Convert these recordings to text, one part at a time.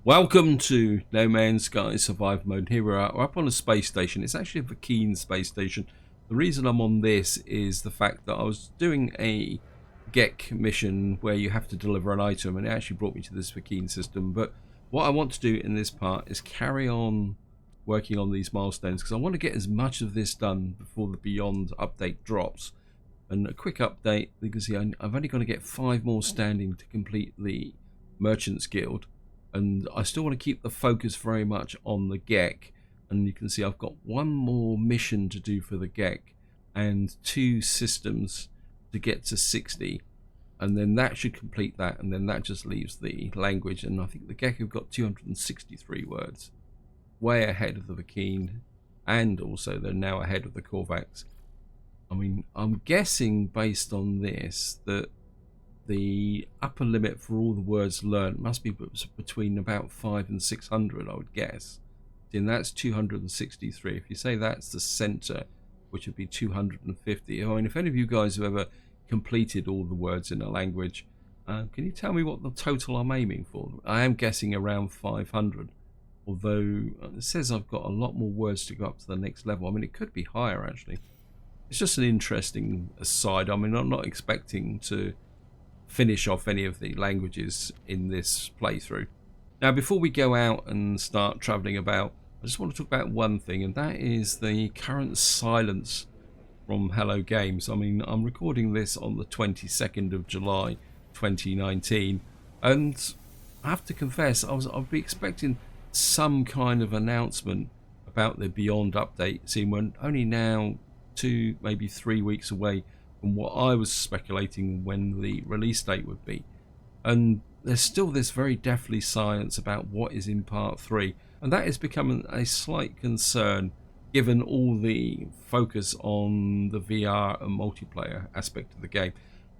Welcome to No Man's Sky Survival Mode. Here we're up on a space station. It's actually a Vulkan space station. The reason I'm on this is the fact that I was doing a Gek mission where you have to deliver an item, and it actually brought me to this Vulkan system. But what I want to do in this part is carry on working on these milestones, because I want to get as much of this done before the Beyond update drops. And a quick update, because I've only got to get 5 more standing to complete the Merchants Guild. And I still want to keep the focus very much on the Gek, and you can see I've got 1 more mission to do for the Gek and 2 systems to get to 60, and then that should complete that, and then that just leaves the language. And I think the Gek have got 263 words, way ahead of the Vulkan, and also they're now ahead of the Korvax. I mean, I'm guessing based on this that the upper limit for all the words learned must be between about 500 and 600, I would guess. And that's 263. If you say that's the center, which would be 250. I mean, if any of you guys have ever completed all the words in a language, can you tell me what the total I'm aiming for? I am guessing around 500, although it says I've got a lot more words to go up to the next level. I mean, it could be higher actually. It's just an interesting aside. I mean, I'm not expecting to finish off any of the languages in this playthrough. Now, before we go out and start traveling about, I just want to talk about one thing, and that is the current silence from Hello Games. I mean, I'm recording this on the 22nd of July 2019, and I have to confess I'd be expecting some kind of announcement about the Beyond update, seeing we're only now 2, maybe 3 weeks away from what I was speculating when the release date would be. And there's still this very deathly silence about what is in part 3, and that is becoming a slight concern given all the focus on the VR and multiplayer aspect of the game.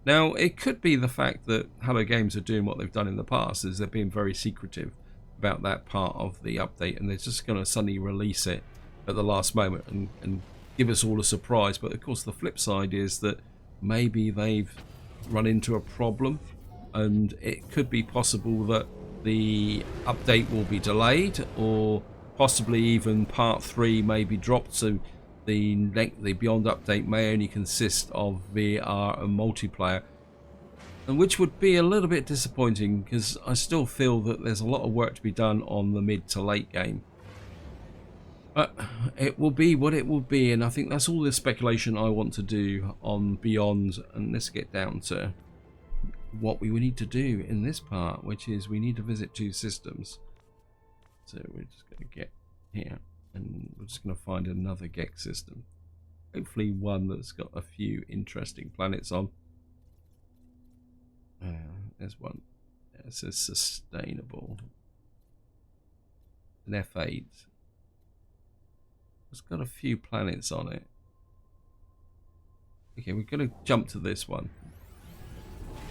Now, it could be the fact that Hello Games are doing what they've done in the past, is they're being very secretive about that part of the update, and they're just going to suddenly release it at the last moment and give us all a surprise. But of course the flip side is that maybe they've run into a problem, and it could be possible that the update will be delayed, or possibly even part 3 may be dropped, so the Beyond update may only consist of VR and multiplayer, and which would be a little bit disappointing, because I still feel that there's a lot of work to be done on the mid to late game. But it will be what it will be, and I think that's all the speculation I want to do on Beyond. And let's get down to what we need to do in this part, which is we need to visit 2 systems. So we're just going to get here, and we're just going to find another Gek system, hopefully one that's got a few interesting planets on. There's one. It says sustainable. An F8. It's got a few planets on it. Okay, we're going to jump to this one.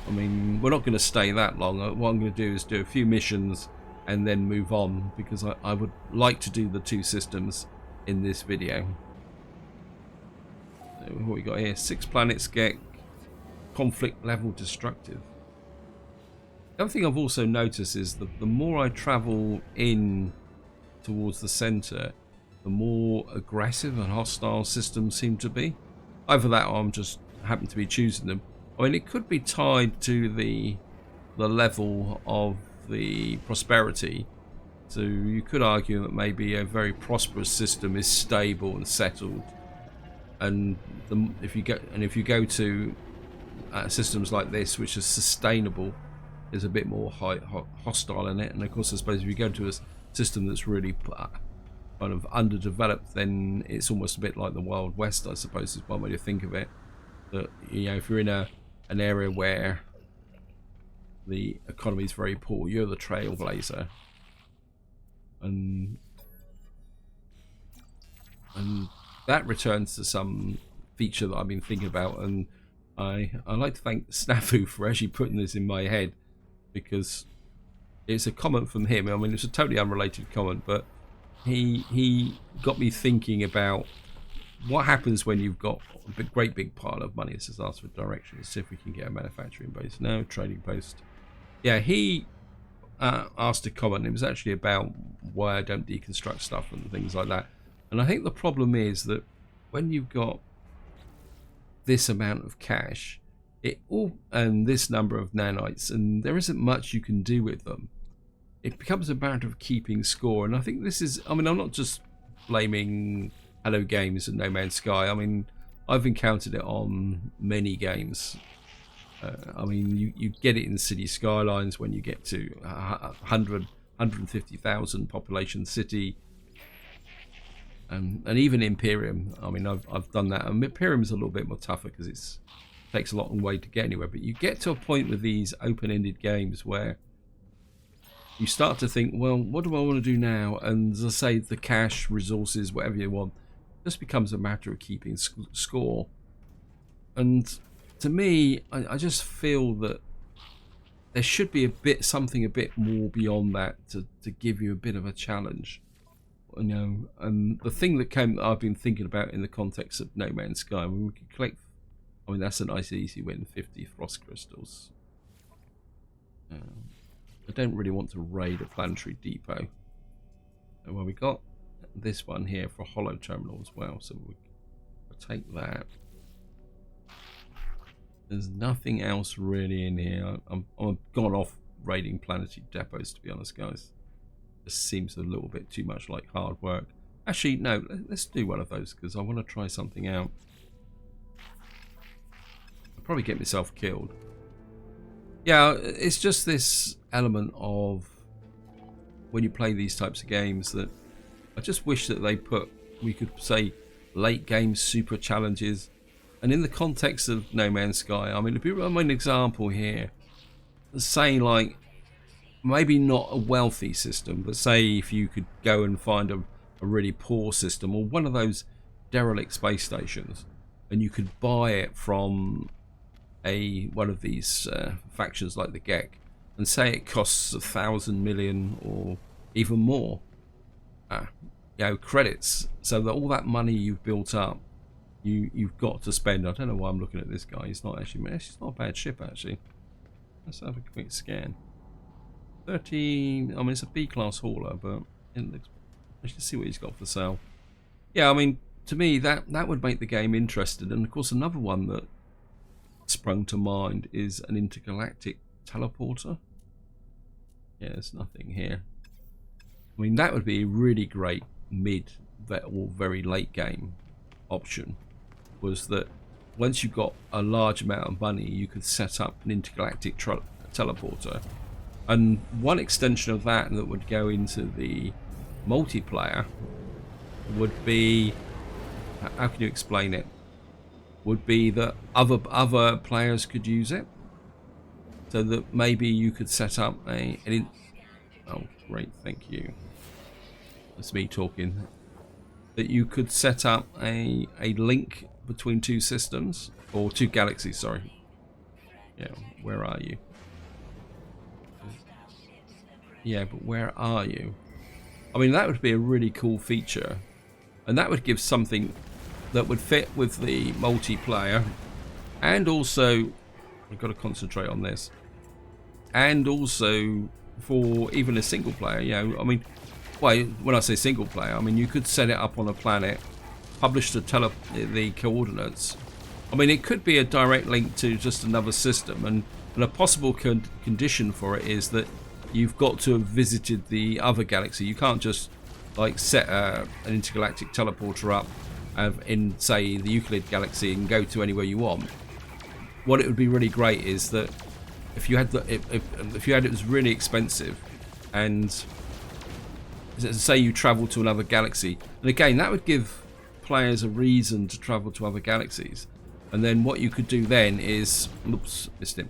I mean, we're not going to stay that long. What I'm going to do is do a few missions and then move on, because I would like to do the 2 systems in this video. So what we got here? 6 planets, Gek, conflict level destructive. The other thing I've also noticed is that the more I travel in towards the center, the more aggressive and hostile systems seem to be. Either that or I'm just happen to be choosing them. I mean, it could be tied to the level of the prosperity. So you could argue that maybe a very prosperous system is stable and settled, and if you go to systems like this, which is sustainable, is a bit more hostile in it. And of course, I suppose if you go to a system that's really kind of underdeveloped, then it's almost a bit like the Wild West, I suppose, is one way to think of it. That, you know, if you're in an area where the economy is very poor, you're the trailblazer, and that returns to some feature that I've been thinking about, and I like to thank Snafu for actually putting this in my head, because it's a comment from him. I mean, it's a totally unrelated comment, but he got me thinking about what happens when you've got a great big pile of money. It says ask for directions, see if we can get a manufacturing base. No, trading post. Yeah, he asked a comment. It was actually about why I don't deconstruct stuff and things like that. And I think the problem is that when you've got this amount of cash, and this number of nanites, and there isn't much you can do with them, it becomes a matter of keeping score. And I think this is, I mean, I'm not just blaming Hello Games and No Man's Sky. I mean, I've encountered it on many games. I mean, you get it in City Skylines when you get to 150,000 population city, and even Imperium. I mean, I've done that. And Imperium's a little bit more tougher because it takes a long way to get anywhere. But you get to a point with these open-ended games where you start to think, well, what do I want to do now? And as I say, the cash, resources, whatever you want, just becomes a matter of keeping score. And to me, I just feel that there should be something a bit more beyond that to give you a bit of a challenge. You know, and the thing that I've been thinking about in the context of No Man's Sky, I mean, we could collect, I mean, that's a nice easy win, 50 frost crystals. I don't really want to raid a planetary depot. And well, we got this one here for a hollow terminal as well, so we'll take that. There's nothing else really in here. I'm gone off raiding planetary depots, to be honest, guys. This seems a little bit too much like hard work. Actually, no, let's do one of those because I want to try something out. I'll probably get myself killed. Yeah, it's just this element of when you play these types of games that I just wish that we could say late game super challenges. And in the context of No Man's Sky, I mean, if you run an example here, say like maybe not a wealthy system, but say if you could go and find a really poor system or one of those derelict space stations, and you could buy it from one of these factions like the Gek, and say it costs 1,000 million or even more, credits, so that all that money you've built up, you've got to spend. I don't know why I'm looking at this guy. He's not actually. It's not a bad ship actually. Let's have a quick scan. 13. I mean, it's a B-class hauler, but let's just see what he's got for sale. Yeah, I mean, to me that would make the game interesting. And of course, another one that sprung to mind is an intergalactic teleporter. Yeah, there's nothing here. I mean, that would be a really great mid or very late game option. Was that once you got a large amount of money, you could set up an intergalactic teleporter. And one extension of that would go into the multiplayer would be, how can you explain it? Would be that other players could use it, so that maybe you could set up oh great, thank you. That's me talking. That you could set up a link between two systems or two galaxies. Sorry. Yeah, where are you? Yeah, but where are you? I mean, that would be a really cool feature, and that would give something that would fit with the multiplayer, and also we've got to concentrate on this, and also for even a single player. You know, I mean, well, when I say single player, I mean you could set it up on a planet, publish the coordinates. I mean, it could be a direct link to just another system, and a possible condition for it is that you've got to have visited the other galaxy. You can't just like set an intergalactic teleporter up in, say, the Euclid galaxy and go to anywhere you want. What it would be really great is that if you had it was really expensive, and say you travel to another galaxy, and again that would give players a reason to travel to other galaxies, and then what you could do then is, oops, missed him,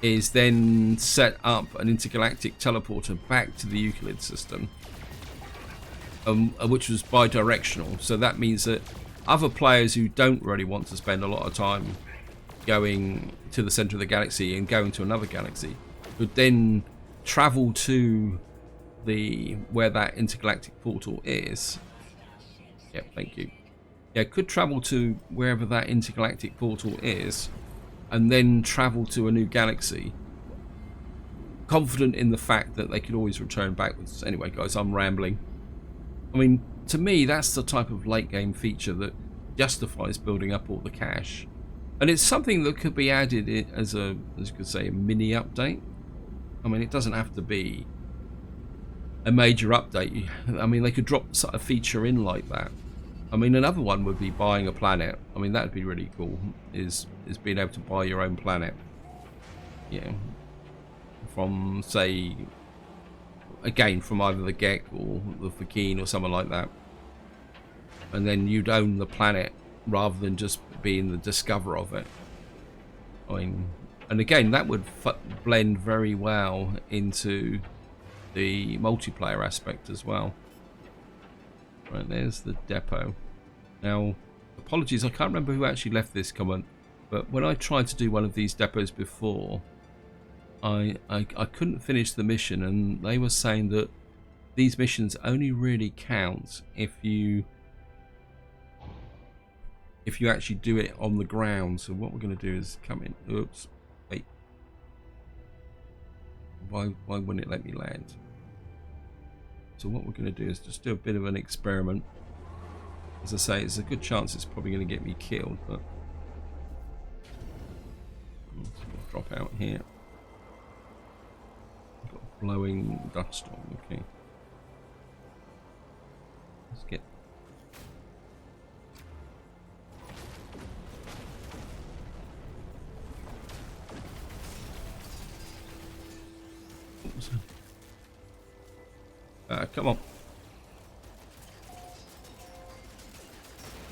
is then set up an intergalactic teleporter back to the Euclid system, which was bi-directional. So that means that other players who don't really want to spend a lot of time going to the center of the galaxy and going to another galaxy would then travel to where that intergalactic portal is. Yeah, thank you. Yeah, could travel to wherever that intergalactic portal is, and then travel to a new galaxy, confident in the fact that they could always return backwards. Anyway, guys, I'm rambling. I mean, to me, that's the type of late game feature that justifies building up all the cash. And it's something that could be added as a, as you could say, a mini update. I mean, it doesn't have to be a major update. I mean, they could drop a feature in like that. I mean, another one would be buying a planet. I mean, that'd be really cool, is being able to buy your own planet. Yeah. From, say, again, from either the Gek or the Vulkan or something like that. And then you'd own the planet rather than just being the discoverer of it. I mean, and again, that would blend very well into the multiplayer aspect as well. Right, there's the depot. Now, apologies, I can't remember who actually left this comment, but when I tried to do one of these depots before, I couldn't finish the mission, and they were saying that these missions only really count if you actually do it on the ground. So what we're going to do is come in. Oops, wait. Why wouldn't it let me land? So what we're going to do is just do a bit of an experiment. As I say, it's a good chance it's probably going to get me killed, but drop out here. I've got a blowing dust storm. Okay, let's get. Come on.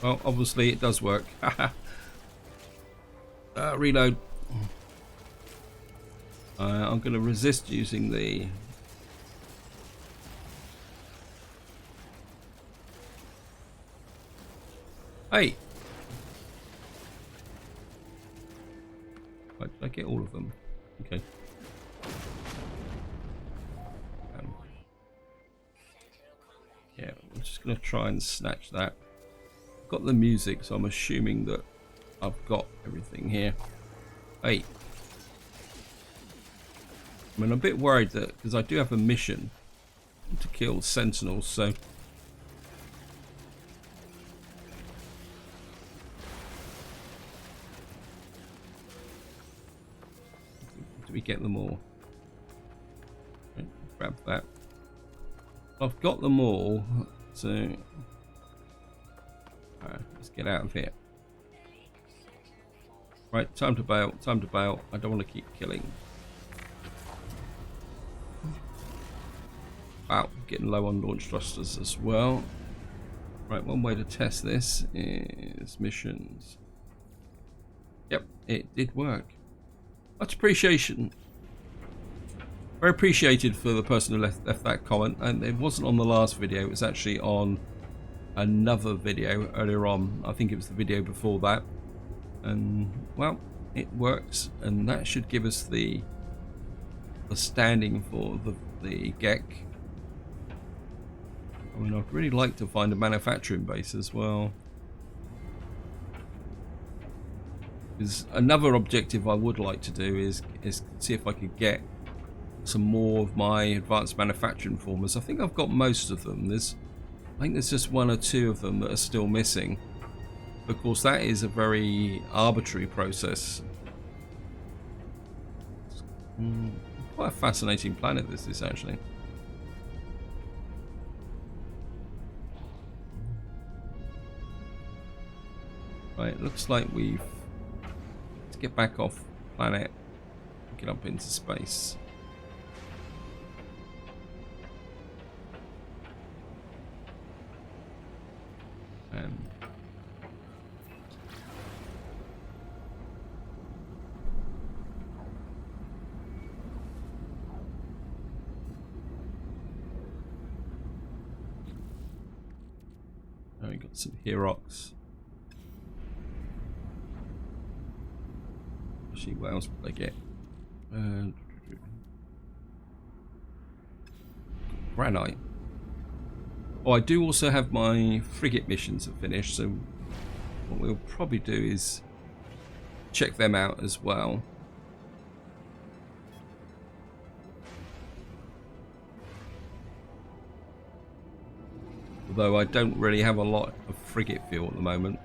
Well, obviously it does work. Reload. I'm going to resist using the... Hey! Did I get all of them? Okay. Yeah, I'm just going to try and snatch that. I've got the music, so I'm assuming that I've got everything here. Hey. I mean, I'm a bit worried that, because I do have a mission to kill sentinels, so... Do we get them all? Okay, grab that. I've got them all, so let's get out of here. Right, time to bail, time to bail. I don't want to keep killing. Wow, getting low on launch thrusters as well. Right, one way to test this is missions. Yep, it did work. Much appreciation. Very appreciated for the person who left that comment, and it wasn't on the last video, it was actually on another video earlier on. I think it was the video before that, and well, it works, and that should give us the standing for the Gek. I mean, I'd really like to find a manufacturing base as well. Because another objective I would like to do is see if I could get some more of my advanced manufacturing formers. I think I've got most of them. I think there's just one or two of them that are still missing. Of course, that is a very arbitrary process. Quite a fascinating planet this is actually. Right, looks like let's get back off planet, get up into space. Now we got some Herox. Actually, what else would I get? Granite. Oh, I do also have my frigate missions are finished, so what we'll probably do is check them out as well. Although I don't really have a lot of frigate fuel at the moment.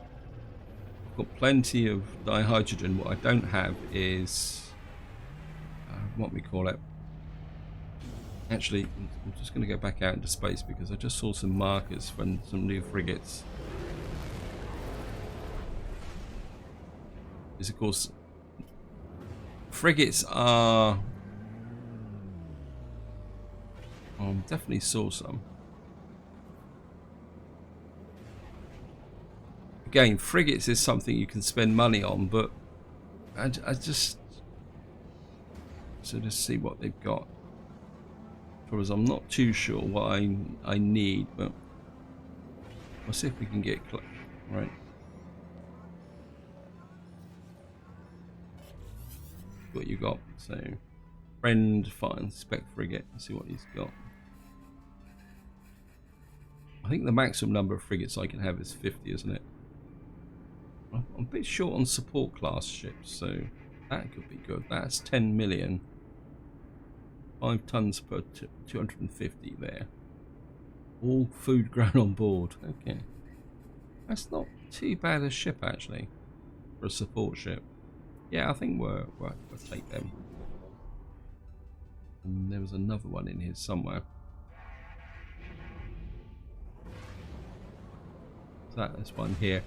I've got plenty of dihydrogen. What I don't have is what we call it. Actually, I'm just going to go back out into space because I just saw some markers for some new frigates. Because of course, frigates are... Oh, I definitely saw some. Again, frigates is something you can spend money on, but I just... So just see what they've got. Because I'm not too sure what I need, but we'll see if we can get right. What you got? So, friend, fine, spec frigate. Let's see what he's got. I think the maximum number of frigates I can have is 50, isn't it? I'm a bit short on support class ships, so that could be good. That's 10 million. 5 tons per 250 there. All food grown on board. Okay. That's not too bad a ship, actually, for a support ship. Yeah, I think we'll take them. And there was another one in here somewhere. So this one here.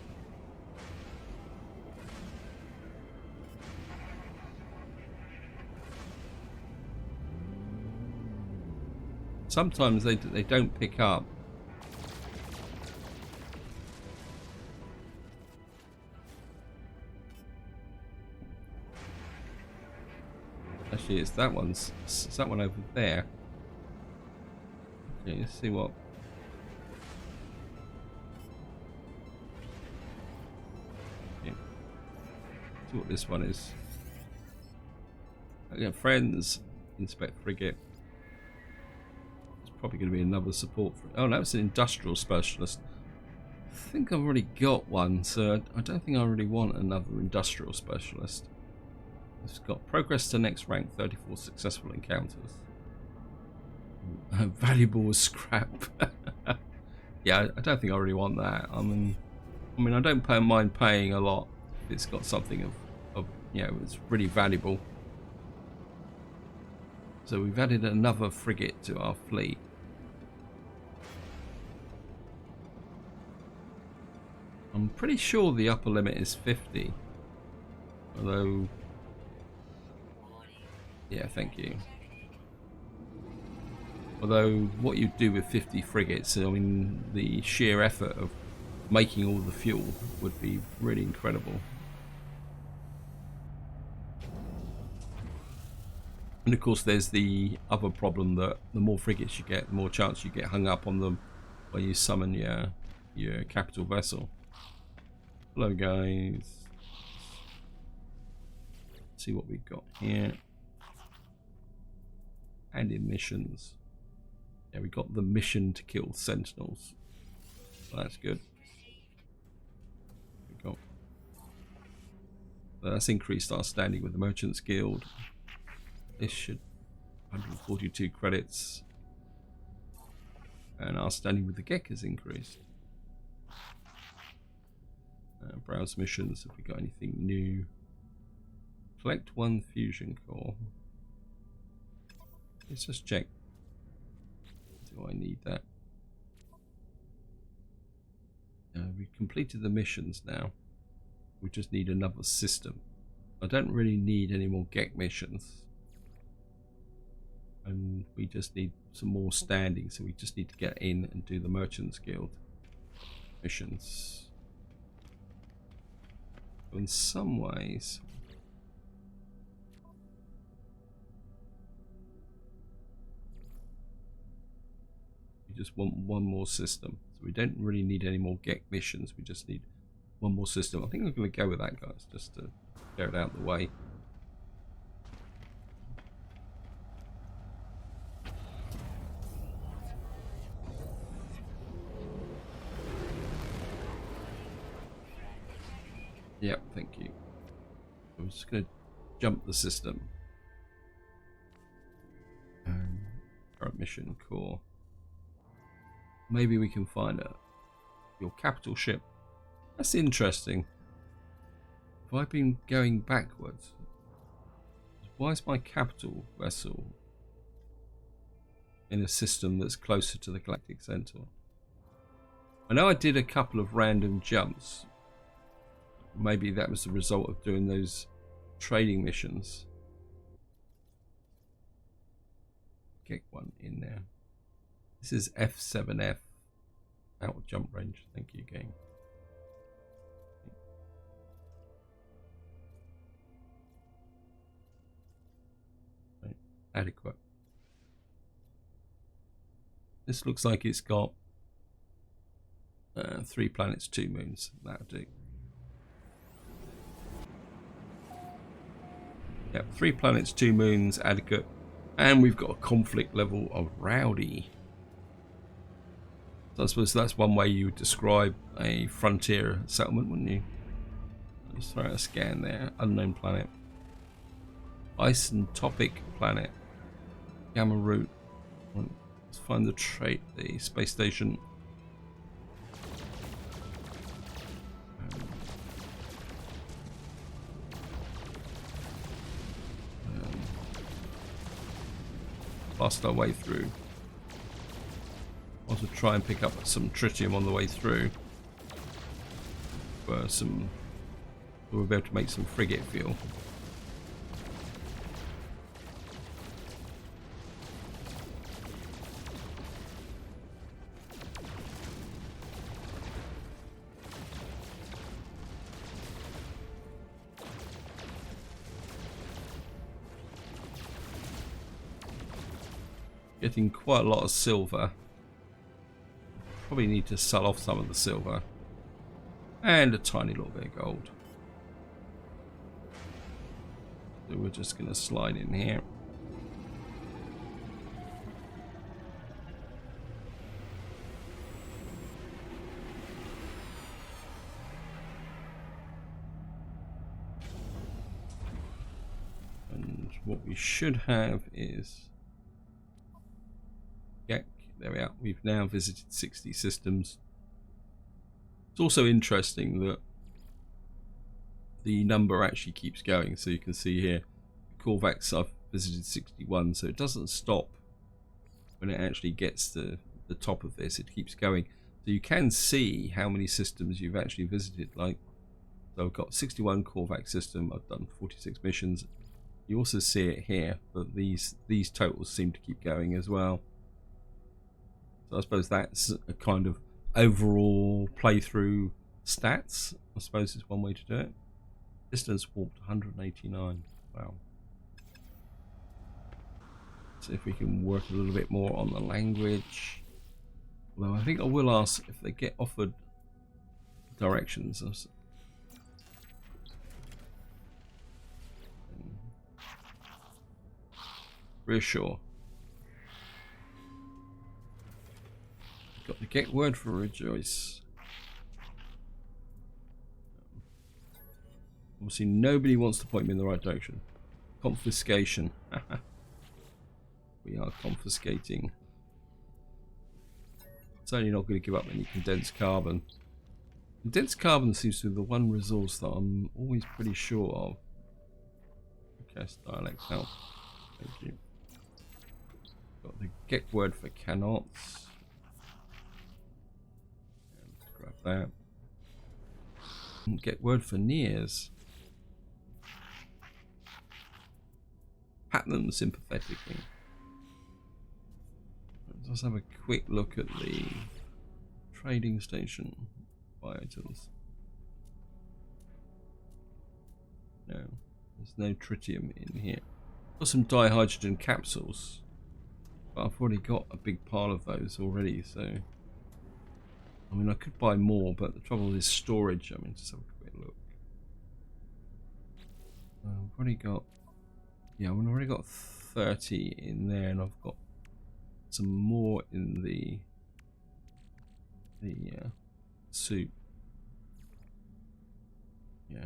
Sometimes they don't pick up. Actually, it's that one's. It's that one over there. Okay, let's see what. Okay. See what this one is. Okay, friends, inspect frigate. Probably going to be another support for... Oh, no, it's an industrial specialist. I think I've already got one, so I don't think I really want another industrial specialist. It's got progress to next rank, 34 successful encounters. Valuable as scrap. Yeah, I don't think I really want that. I mean, I don't mind paying a lot if it's got something of you know, it's really valuable. So we've added another frigate to our fleet. I'm pretty sure the upper limit is 50. Although... Yeah, thank you. Although, what you do with 50 frigates, I mean, the sheer effort of making all the fuel would be really incredible. And of course, there's the other problem that the more frigates you get, the more chance you get hung up on them when you summon your capital vessel. Hello, guys. Let's see what we've got here. And in missions. Yeah, we got the mission to kill sentinels. So that's good. We got. That's increased our standing with the Merchants Guild. This should 142 credits. And our standing with the Gek has increased. Browse missions, if we got anything new. Collect 1 fusion core. Let's just check. Do I need that? We completed the missions now. We just need another system. I don't really need any more Gek missions. And we just need some more standing, so we just need to get in and do the Merchants Guild missions. In some ways, we just want one more system, so we don't really need any more Gek missions. We just need one more system. I think I'm going to go with that, guys, just to get it out of the way. Yep, thank you. I'm just going to jump the system. Current mission core. maybe we can find your capital ship. That's interesting. Have I been going backwards? Why is my capital vessel in a system that's closer to the galactic center? I know I did a couple of random jumps. Maybe that was the result of doing those trading missions. Get one in there. This is F7F. Out of jump range. Thank you, game. Right. Adequate. This looks like it's got 3 planets, 2 moons. That'll do. Yep, 3 planets, 2 moons, adequate. And we've got a conflict level of rowdy. So I suppose that's one way you would describe a frontier settlement, wouldn't you? Let's throw out a scan there. Unknown planet. Isentopic planet. Gamma root. Let's find the space station. Blast our way through. Also try and pick up some tritium on the way through. For some, we'll be able to make some frigate fuel. Getting quite a lot of silver. Probably need to sell off some of the silver. And a tiny little bit of gold. So we're just going to slide in here. And what we should have is Gek. There we are. We've now visited 60 systems. It's also interesting that the number actually keeps going. So you can see here, Korvax, I've visited 61, so it doesn't stop when it actually gets to the top of this. It keeps going. So you can see how many systems you've actually visited. Like, so I've got 61 Korvax system. I've done 46 missions. You also see it here, but these totals seem to keep going as well. So I suppose that's a kind of overall playthrough stats. I suppose is one way to do it. Distance walked 189. Wow. See if we can work a little bit more on the language. Although I think I will ask if they get offered directions. Reassure. Got the Gek word for rejoice. Obviously nobody wants to point me in the right direction. Confiscation. We are confiscating. Certainly not going to give up any condensed carbon. Condensed carbon seems to be the one resource that I'm always pretty sure of. Okay, dialect help. Thank you. Got the Gek word for cannots. Grab that. Gek word for nears. Pat them sympathetically. Let's have a quick look at the trading station. Buy items. No, there's no tritium in here. Got some dihydrogen capsules, but I've already got a big pile of those already, so I mean I could buy more, but the trouble is storage. I mean, just have a quick look. I've already got, yeah, I've already got 30 in there, and I've got some more in the suit. Yeah,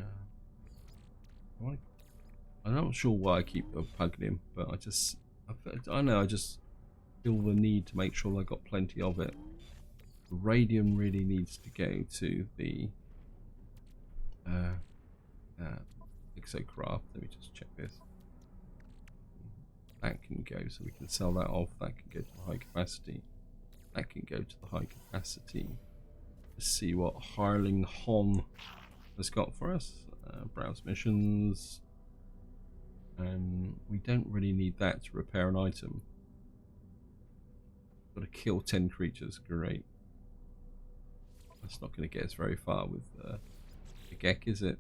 I'm not sure why I keep plugging him, but I know I just feel the need to make sure I got plenty of it. radium really needs to go to the exocraft. Let me just check this. That can go, so we can sell that off. That can go to the high capacity. That can go to the high capacity. Let's see what Hireling Hon has got for us. Browse missions. We don't really need that to repair an item. Got to kill 10 creatures. Great. That's not going to get us very far with the Gek, is it?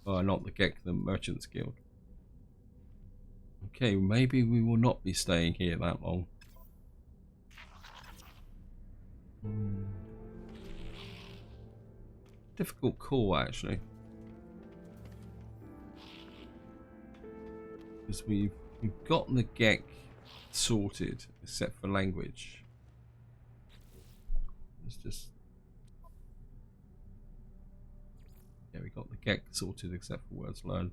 Oh, not the Gek, the Merchants Guild. Okay, maybe we will not be staying here that long. Difficult call, actually. Because we've gotten the Gek sorted, except for language. Let's just... Yeah, we got the Gek sorted, except for words learned.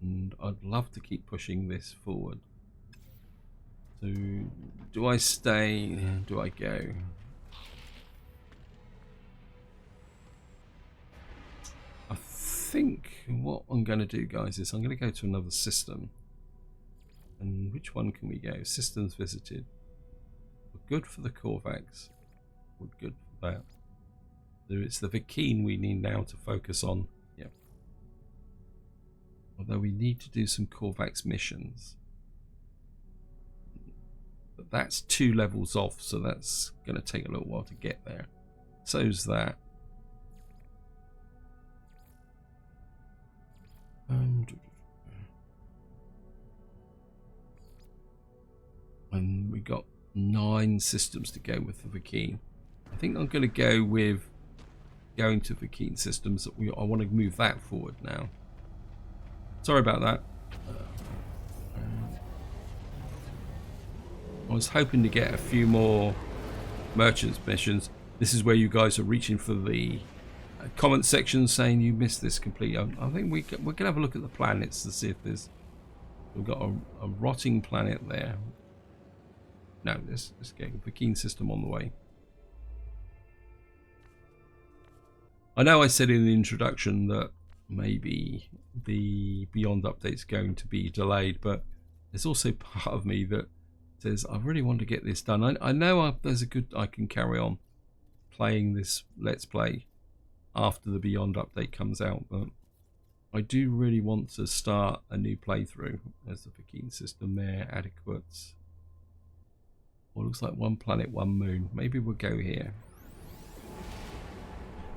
And I'd love to keep pushing this forward. So, do I stay? Do I go? I think what I'm going to do, guys, is I'm going to go to another system. And which one can we go? Systems visited. We're good for the Korvax. We're good for that. So it's the Vulkan we need now to focus on. Yep. Although we need to do some Korvax missions. But that's 2 levels off, so that's going to take a little while to get there. So's that. And we got 9 systems to go with the Vulkan. I think I'm going to go with going to Vulkan systems. I want to move that forward now. Sorry about that. I was hoping to get a few more merchants missions. This is where you guys are reaching for the comment section saying you missed this completely. I think we're going to have a look at the planets to see if there's... We've got a rotting planet there. No, let's get the Vulkan system on the way. I know I said in the introduction that maybe the Beyond update's going to be delayed, but there's also part of me that says I really want to get this done. I know there's a good... I can carry on playing this Let's Play after the Beyond update comes out, but I do really want to start a new playthrough. There's the Vulkan system there, adequate. Well, looks like 1 planet, 1 moon. Maybe we'll go here.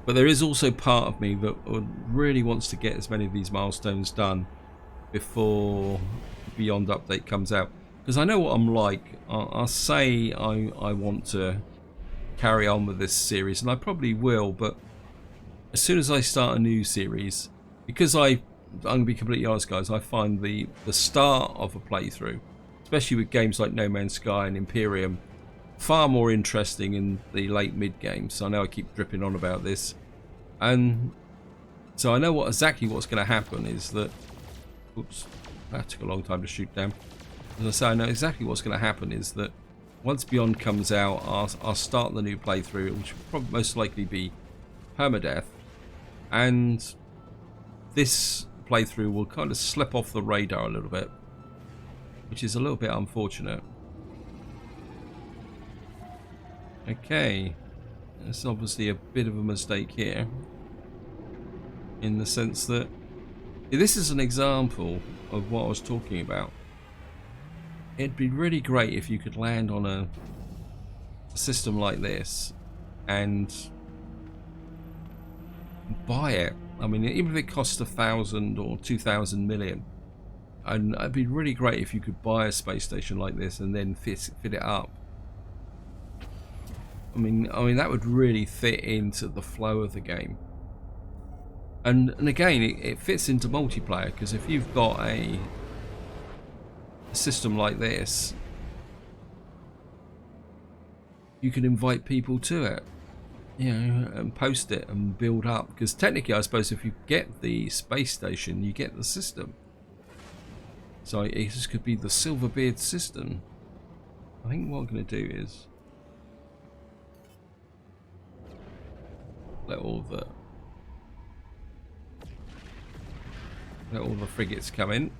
But there is also part of me that really wants to get as many of these milestones done before the Beyond update comes out. Because I know what I'm like. I'll say I want to carry on with this series, and I probably will, but as soon as I start a new series, because I'm going to be completely honest, guys, I find the start of a playthrough, especially with games like No Man's Sky and Imperium, far more interesting in the late mid games. I know I keep dripping on about this, and so I know exactly what's going to happen is that... Oops, that took a long time to shoot down. As I say, I know exactly what's going to happen is that once Beyond comes out, I'll start the new playthrough, which will probably most likely be permadeath, and this playthrough will kind of slip off the radar a little bit, which is a little bit unfortunate. Okay, that's obviously a bit of a mistake here, in the sense that this is an example of what I was talking about. It'd be really great if you could land on a system like this and buy it. I mean, even if it costs 1,000 or 2,000 million, and it'd be really great if you could buy a space station like this and then fit it up. I mean that would really fit into the flow of the game. And again, it fits into multiplayer, because if you've got a system like this, you can invite people to it, you know, and post it and build up, because technically I suppose if you get the space station you get the system, so this could be the Silverbeard system. I think what I'm going to do is let all the frigates come in.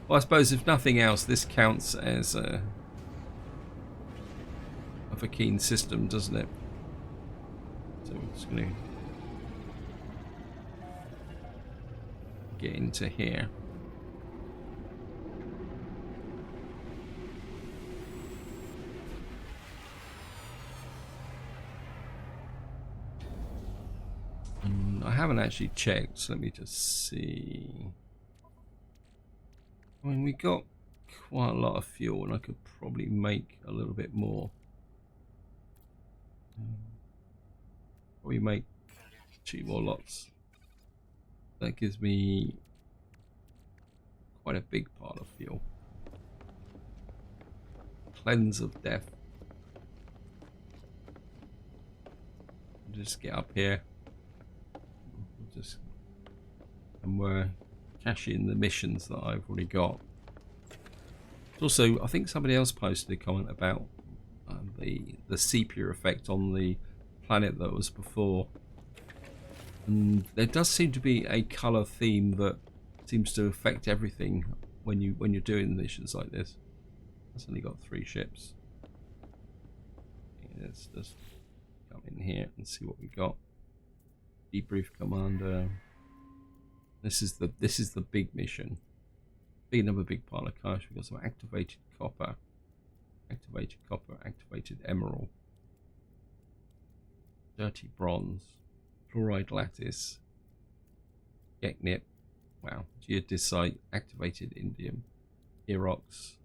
Well, I suppose if nothing else, this counts as a Vulkan system, doesn't it? So we're just going to get into here. And I haven't actually checked, so let me just see. I mean, we got quite a lot of fuel, and I could probably make a little bit more. Probably make 2 more lots. That gives me quite a big part of fuel. Cleanse of death. Just get up here. And we're cashing the missions that I've already got. Also, I think somebody else posted a comment about the sepia effect on the planet that was before. And there does seem to be a colour theme that seems to affect everything when you're doing missions like this. It's only got 3 ships. Let's just come in here and see what we got. Debrief commander. This is the big mission. Another big pile of cash. We've got some activated copper, activated emerald, dirty bronze, chloride lattice, Gek, wow, geodesite, activated indium, Erox.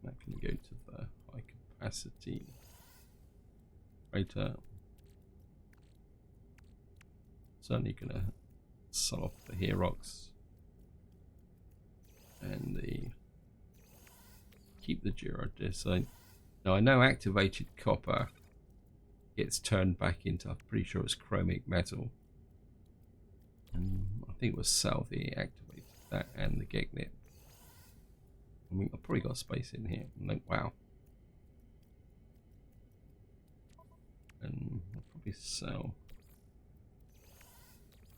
That can go to the high capacity freighter. Certainly gonna sell off the Herox and keep the geodesite. Now I know activated copper gets turned back into, I'm pretty sure it's chromic metal. And I think it was Salvi activated that and the Gek. I mean, I've probably got space in here. Like, wow. And I'll probably sell.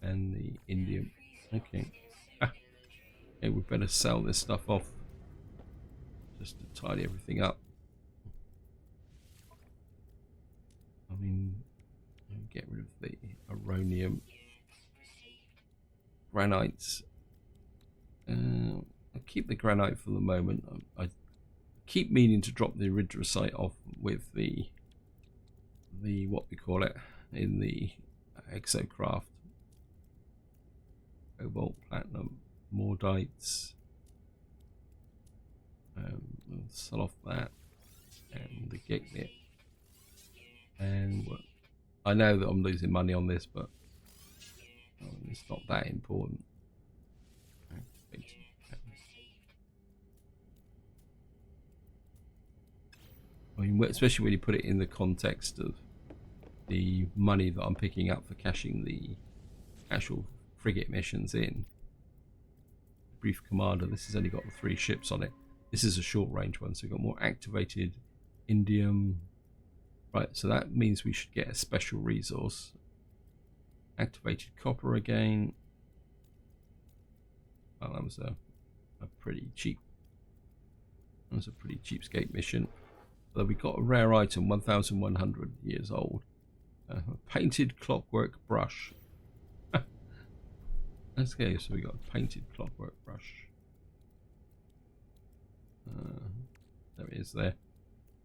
And the indium. Okay. Okay, we better sell this stuff off. Just to tidy everything up. I mean, get rid of the uranium. Granites. I'll keep the granite for the moment. I keep meaning to drop the erythrosite off with the what we call it in the exocraft. Cobalt, platinum, mordites. We'll sell off that and the Gek. And I know that I'm losing money on this, but it's not that important. I mean, especially when you put it in the context of the money that I'm picking up for cashing the actual frigate missions in. Brief commander, this has only got 3 ships on it. This is a short range one, so we've got more activated indium. Right, so that means we should get a special resource. Activated copper again. Well, that was a pretty cheap. That was a pretty cheapskate mission. But we got a rare item, 1,100 years old. A painted clockwork brush. Okay, so we got a painted clockwork brush. There it is there.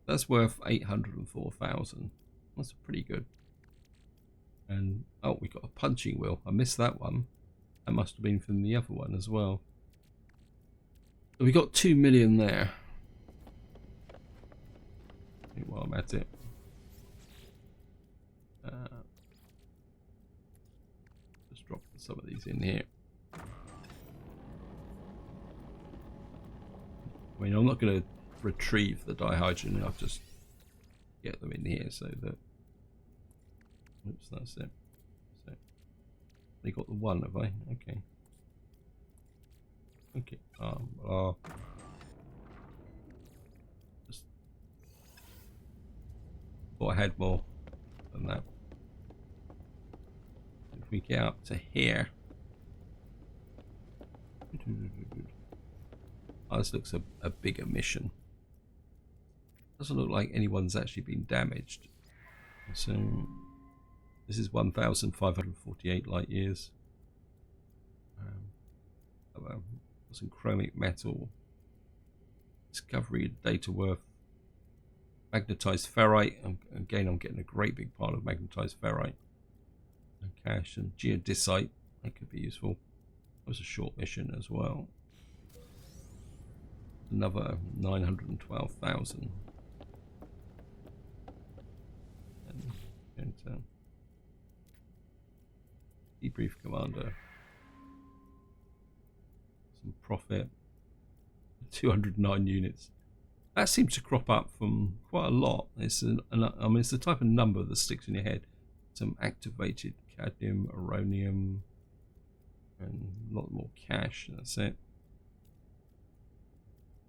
That's worth 804,000. That's pretty good. And oh, we got a punching wheel. I missed that one. That must have been from the other one as well. So we got 2 million there. While I'm at it. Just drop some of these in here. I mean, I'm not going to retrieve the dihydrogen, I'll just get them in here so that. Oops, that's it. So they got the one, have I? Okay. Okay. Just thought I had more than that. If we get up to here. Oh, this looks a bigger mission. Doesn't look like anyone's actually been damaged. So this is 1,548 light years. Some chromic metal. Discovery data worth. Magnetized ferrite. Again, I'm getting a great big pile of magnetized ferrite. And cash and geodesite. That could be useful. That was a short mission as well. Another 912,000. And debrief commander. Some profit. 209 units. That seems to crop up from quite a lot. It's it's the type of number that sticks in your head. Some activated cadmium, uranium, and a lot more cash. That's it.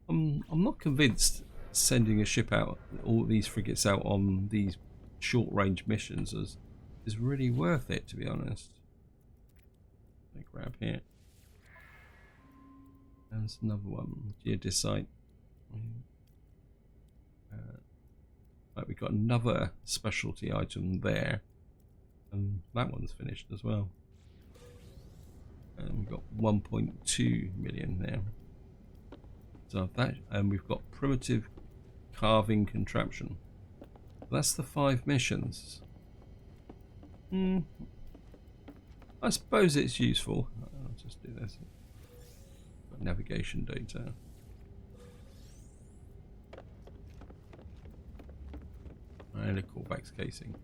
I'm not convinced sending a ship out, all these frigates out on these short-range missions is really worth it, to be honest. Let me grab here. There's another one, geodesite. Right, we've got another specialty item there, and that one's finished as well. And we've got 1.2 million there. So that, and we've got primitive carving contraption. That's the 5 missions. I suppose it's useful. I'll just do this. Got navigation data. And a callbacks casing.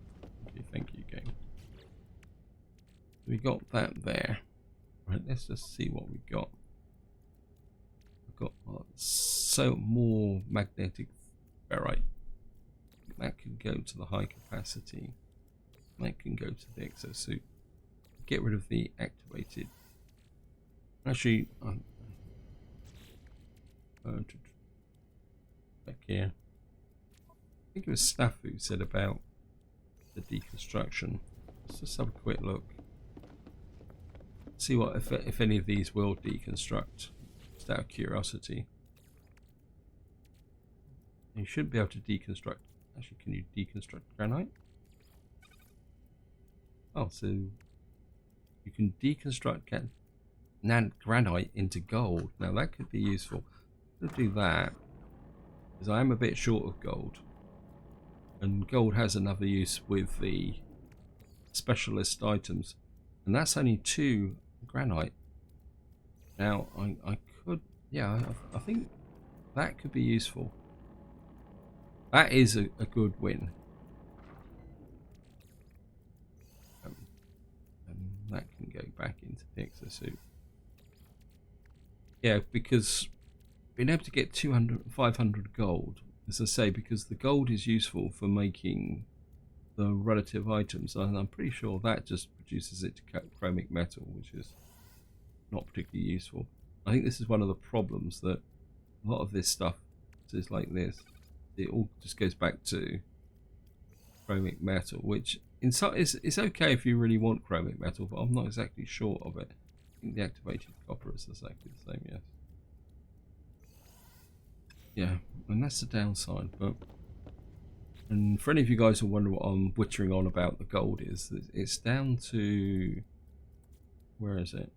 Okay, thank you, game. We got that there. Right, let's just see what we got. We've got so more magnetic ferrite. That can go to the high capacity. That can go to the exosuit. Get rid of the activated. Actually, back here. I think it was Staff who said about the deconstruction. Let's just have a quick look. See what if any of these will deconstruct. Just out of curiosity. You shouldn't be able to deconstruct. Actually, can you deconstruct granite? Oh, so you can deconstruct granite into gold. Now that could be useful. I'll do that because I am a bit short of gold, and gold has another use with the specialist items, and that's only 2 granite. Now I could, yeah, I think that could be useful. That is a good win. And that can go back into the exosuit. Yeah, because being able to get 500 gold, as I say, because the gold is useful for making the relative items, and I'm pretty sure that just produces it to chromic metal, which is not particularly useful. I think this is one of the problems, that a lot of this stuff is like this. It all just goes back to chromic metal, which is okay if you really want chromic metal, but I'm not exactly sure of it. I think the activated copper is exactly the same, yes. Yeah, and that's the downside. But and for any of you guys who wonder what I'm wittering on about the gold is, it's down to, where is it?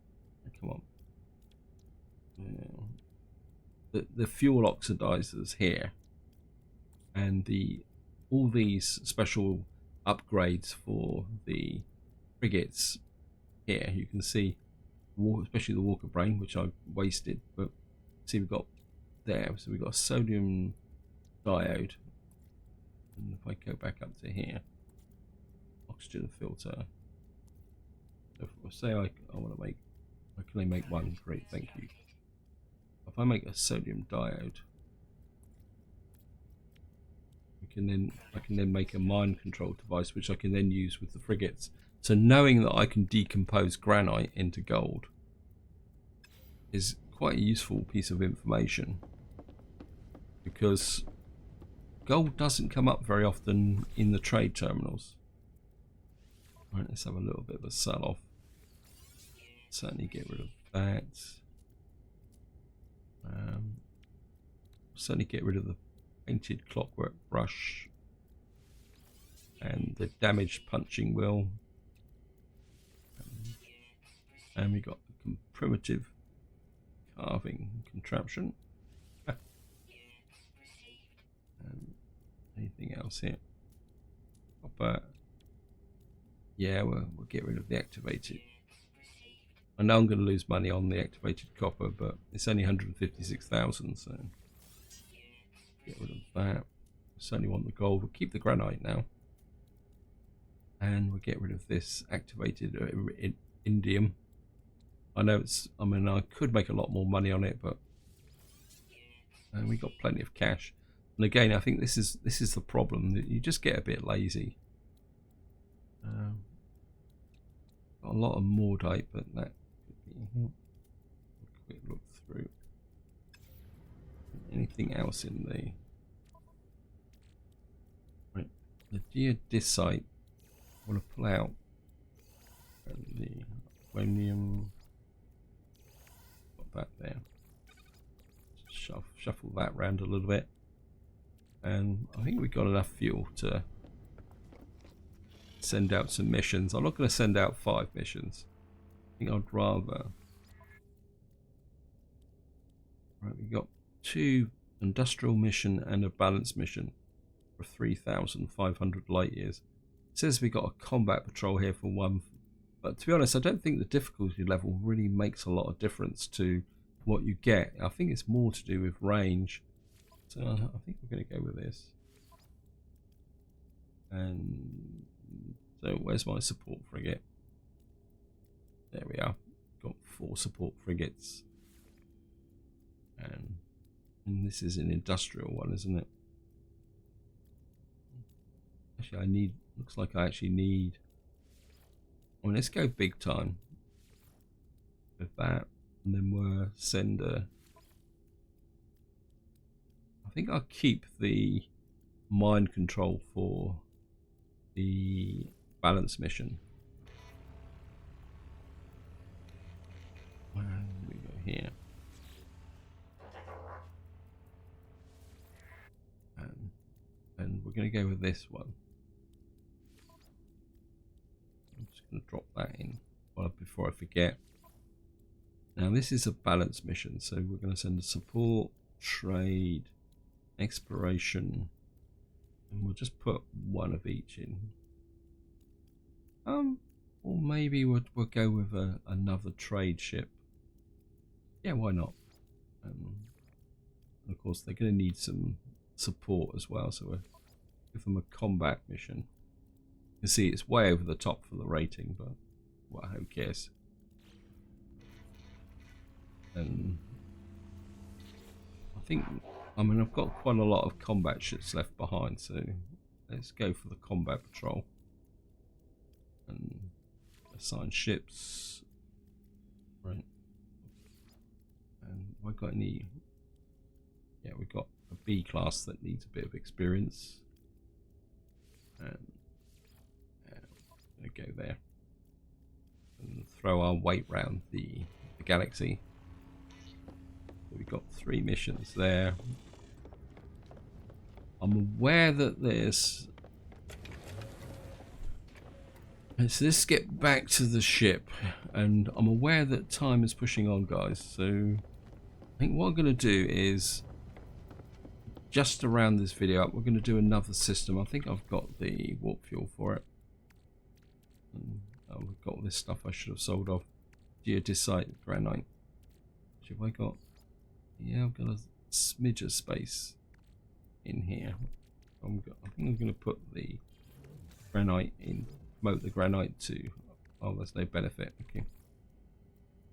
Come on. Yeah. The fuel oxidizers here, and all these special upgrades for the frigates here. You can see, especially the Walker Brain, which I wasted, but see we've got there. So we've got a sodium diode, and if I go back up to here, oxygen filter. If I say I want to make, I can only make one. Great, thank you. If I make a sodium diode, I can then make a mind control device, which I can then use with the frigates. So knowing that I can decompose granite into gold is quite a useful piece of information, because gold doesn't come up very often in the trade terminals. Right, let's have a little bit of a sell-off. Certainly get rid of that. Certainly get rid of the painted clockwork brush and the damaged punching wheel. And we got the primitive carving contraption. Anything else here? Copper. Yeah, we'll get rid of the activated. I know I'm going to lose money on the activated copper, but it's only 156,000, so get rid of that. Certainly want the gold. We'll keep the granite now, and we'll get rid of this activated indium. I know it's. I mean, I could make a lot more money on it, but we got plenty of cash. And again, I think this is the problem, that you just get a bit lazy. Got a lot of Mordite, but that could be. Quick look through. Anything else in the right? The geodesite. I want to pull out, and the ammonium. Got that there. Shuffle that round a little bit, and I think we've got enough fuel to send out some missions. I'm not going to send out 5 missions. I think I'd rather. Right, we got 2 industrial mission and a balance mission for 3,500 light years. It says we got a combat patrol here for 1, but to be honest, I don't think the difficulty level really makes a lot of difference to what you get. I think it's more to do with range. So I think we're going to go with this. And so where's my support frigate? There we are. Got 4 support frigates. And this is an industrial one, isn't it? Actually, I need. Looks like I actually need. I mean, let's go big time with that, and then we'll send a. I think I'll keep the mind control for the balance mission. Where do we go here? And we're going to go with this one. I'm just going to drop that in before I forget. Now this is a balance mission, so we're going to send a support, trade, exploration, and we'll just put 1 of each in. Or maybe we'll go with another trade ship. Yeah, why not? And of course they're going to need some support as well, so we'll give them a combat mission. You can see it's way over the top for the rating, but well, who cares? And I mean I've got quite a lot of combat ships left behind, so let's go for the combat patrol and assign ships. Right. And have I got any? Yeah, we've got a B class that needs a bit of experience, and I'm gonna go there and throw our weight round the galaxy. So we've got 3 missions there. I'm aware that there's. Let's get back to the ship, and I'm aware that time is pushing on, guys. So I think what I'm going to do is, just to round this video up, we're going to do another system. I think I've got the warp fuel for it. And, we've got all this stuff I should have sold off. Geodesite, granite. Which have I got? Yeah, I've got a smidge of space in here. I think I'm going to put the granite in. Promote the granite to. Oh, there's no benefit. Okay,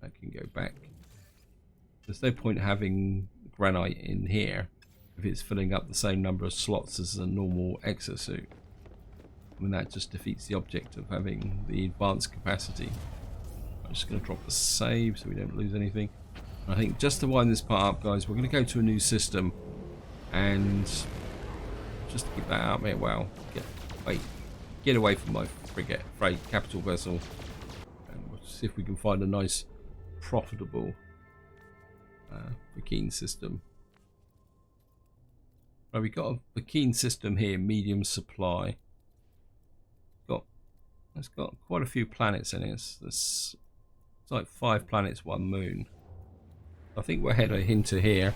that can go back. There's no point having granite in here if it's filling up the same number of slots as a normal exosuit. I mean, that just defeats the object of having the advanced capacity. I'm just going to drop the save so we don't lose anything. I think just to wind this part up, guys, we're going to go to a new system, and just to keep that out there. Wow, get away from my frigate, capital vessel, and we'll see if we can find a nice, profitable Vulkan system. Right, we got a Vulkan system here, medium supply. It's got quite a few planets in it. It's like 5 planets, 1 moon. I think we're heading into here.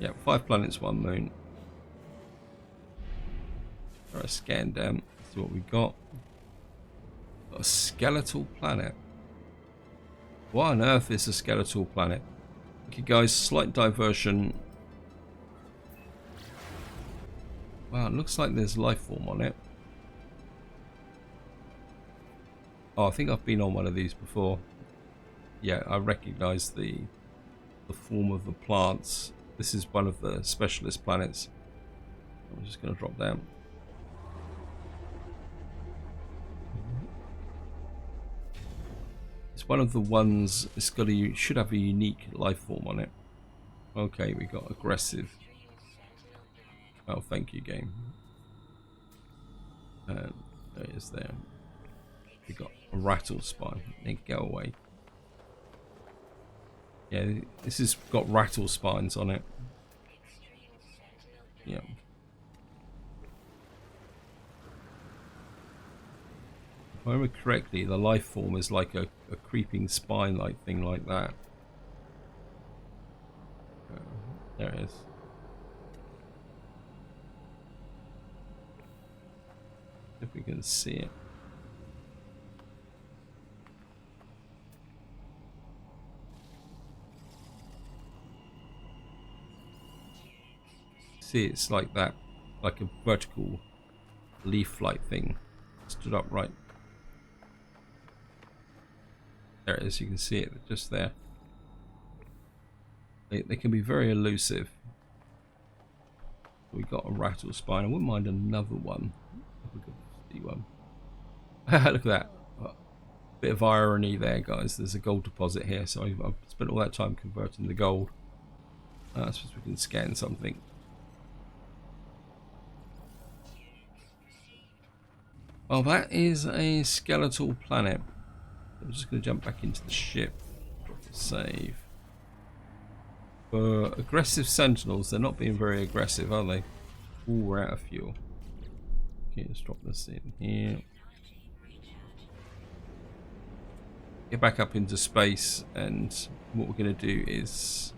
Yeah, 5 planets, 1 moon. Alright, scan down. See what we got. A skeletal planet. What on earth is a skeletal planet? Okay, guys, slight diversion. Wow, it looks like there's life form on it. Oh, I think I've been on one of these before. Yeah, I recognize the form of the plants. This is one of the specialist planets. I'm just going to drop down. It's one of the ones. It's got should have a unique life form on it. Okay, we got aggressive. Oh, thank you, game. There it is there. We got a rattle spine. Then go away. Yeah, this has got rattle spines on it. Yeah. If I remember correctly, the life form is like a creeping spine-like thing like that. There it is. If we can see it. See, it's like that, like a vertical leaf-like thing, stood upright. There it is. You can see it just there. They can be very elusive. We got a rattle spine. I wouldn't mind another one. If we could see one. Look at that. Bit of irony there, guys. There's a gold deposit here, so I've spent all that time converting the gold. I suppose we can scan something. Oh, that is a skeletal planet. I'm just going to jump back into the ship. Drop the save. For aggressive sentinels, they're not being very aggressive, are they? Ooh, we're out of fuel. Okay, let's drop this in here. Get back up into space, and what we're going to do is...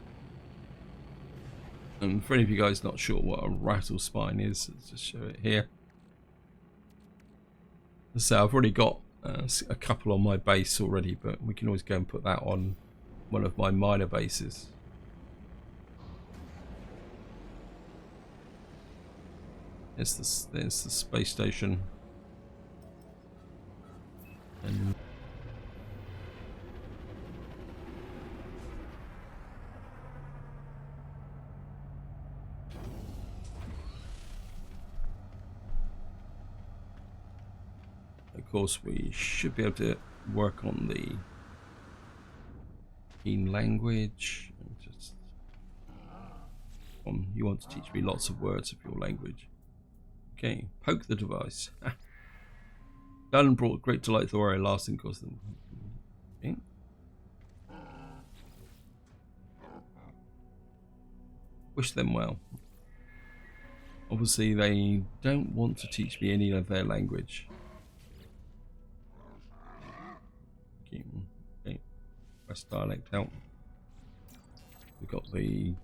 for any of you guys not sure what a rattle spine is, let's just show it here. So I've already got a couple on my base already, but we can always go and put that on one of my minor bases. There's the space station. And of course, we should be able to work on the keen language. Just you want to teach me lots of words of your language. Okay, poke the device. Done brought great delight to the warrior, lasting cause them. Okay. Wish them well. Obviously, they don't want to teach me any of their language. Okay, West dialect out. We've got the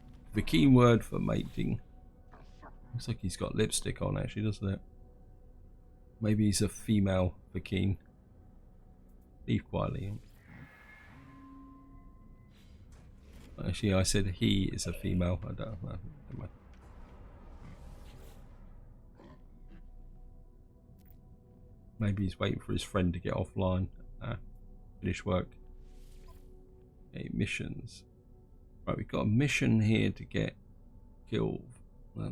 key word for mating. Looks like he's got lipstick on, actually, doesn't it? Maybe he's a female Vulkan. Leave quietly. Actually, I said he is a female. I don't know. Maybe he's waiting for his friend to get offline. Finish work. Okay, missions. Right, we've got a mission here to get killed.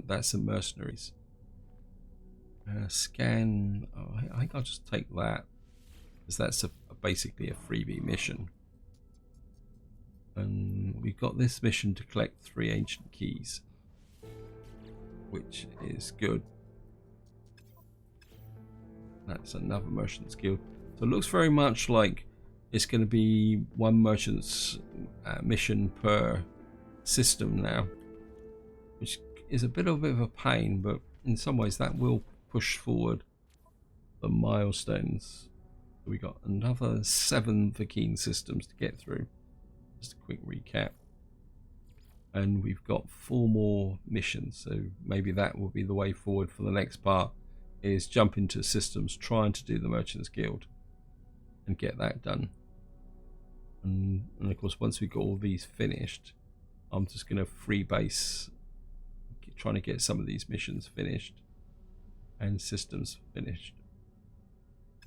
That's some mercenaries. Scan. Oh, I think I'll just take that, because that's basically a freebie mission. And we've got this mission to collect 3 ancient keys, which is good. That's another merchant's guild. So it looks very much like it's going to be one merchant's mission per system now, which is a bit of a pain, but in some ways that will push forward the milestones. We got another 7 Vulkan systems to get through. Just a quick recap. And we've got 4 more missions, so maybe that will be the way forward for the next part, is jump into systems, trying to do the Merchants Guild and get that done. And of course, once we got all these finished, I'm just going to freebase, trying to get some of these missions finished and systems finished.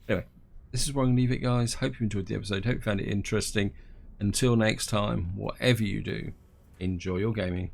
Anyway, this is where I'm going to leave it, guys. Hope you enjoyed the episode. Hope you found it interesting. Until next time, whatever you do, enjoy your gaming.